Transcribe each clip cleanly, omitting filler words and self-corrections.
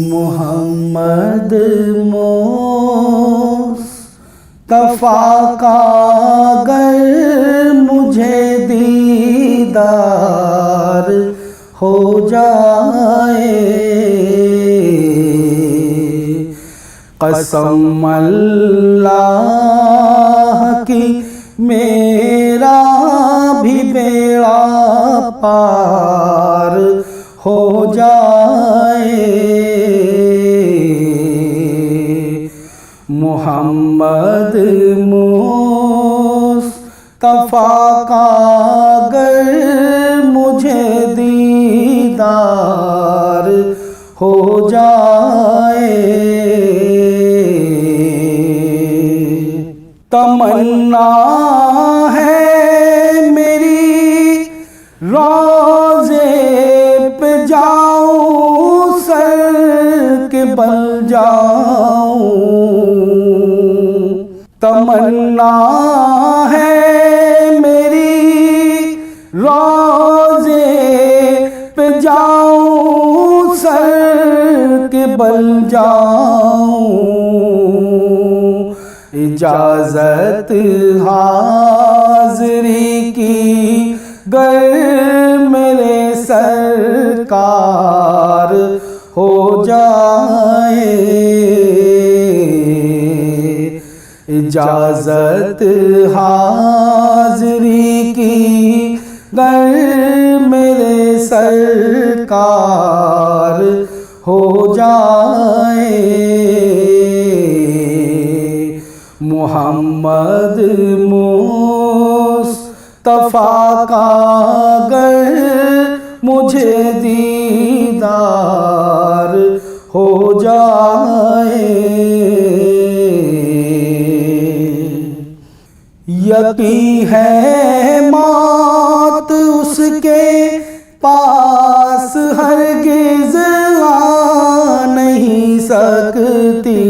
मोहम्मद मुस्तफा का अगर मुझे दीदार हो जाए, कसम अल्लाह की मेरा भी बेड़ा पार हो जाए। मोहम्मद मुस्तफा का अगर मुझे दीदार हो जाए, तमन्ना है मेरी रोज़े पे जाऊं, सर के बल जाऊं। तमन्ना है मेरी रोज़े पे जाऊं, सर के बल जाऊं। इजाज़त हाज़री की गर मेरे सरकार हो जाए, इजाज़त हाज़री की गर मेरे सरकार हो जाए। मोहम्मद मुस्तफा का अगर मुझे दीदार हो जाए, यकीन है मौत उसके पास हरगिज़ आ नहीं सकती।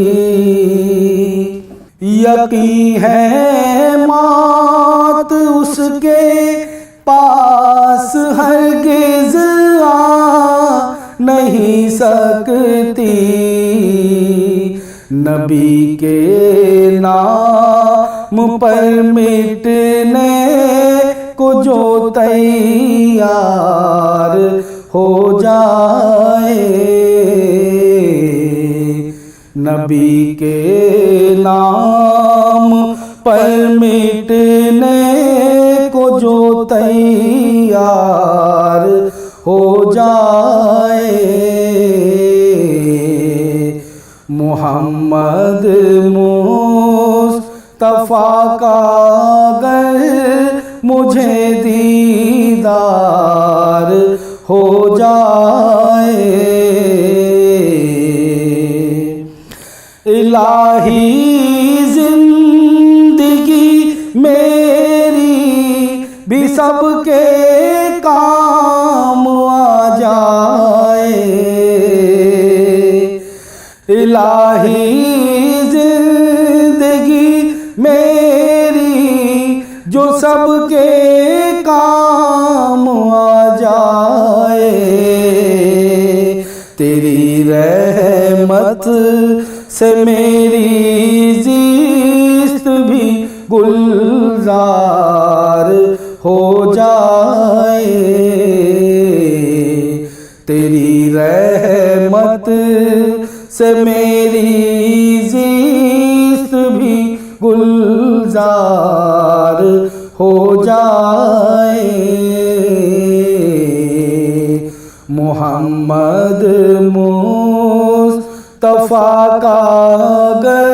यकीन है मौत उसके पास हरगिज़ आ नहीं सकती। नबी के नाम पर मिटने को जो तैयार हो जाए, नबी के नाम पर मिटने को जो तैयार हो जाए। मोहम्मद मुस्तफा का अगर मुझे दीदार हो जाए, इलाही जिंदगी मेरी भी सबके काम आ जाए। इलाही जिंदगी मेरी जो सबके काम आ जाए, तेरी रहमत से मेरी ज़िस्त भी गुलजार हो जाए। तेरी रहमत से मेरी ज़िस्त भी गुलजार हो जाए। मोहम्मद मुस्तफा का अगर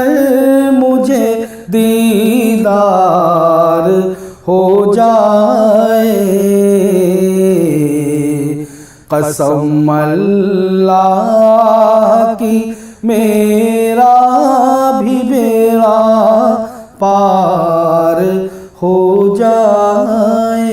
मुझे दीदार हो जाए, कसम अल्लाह की मेरा भी बेड़ा पार हो जाए।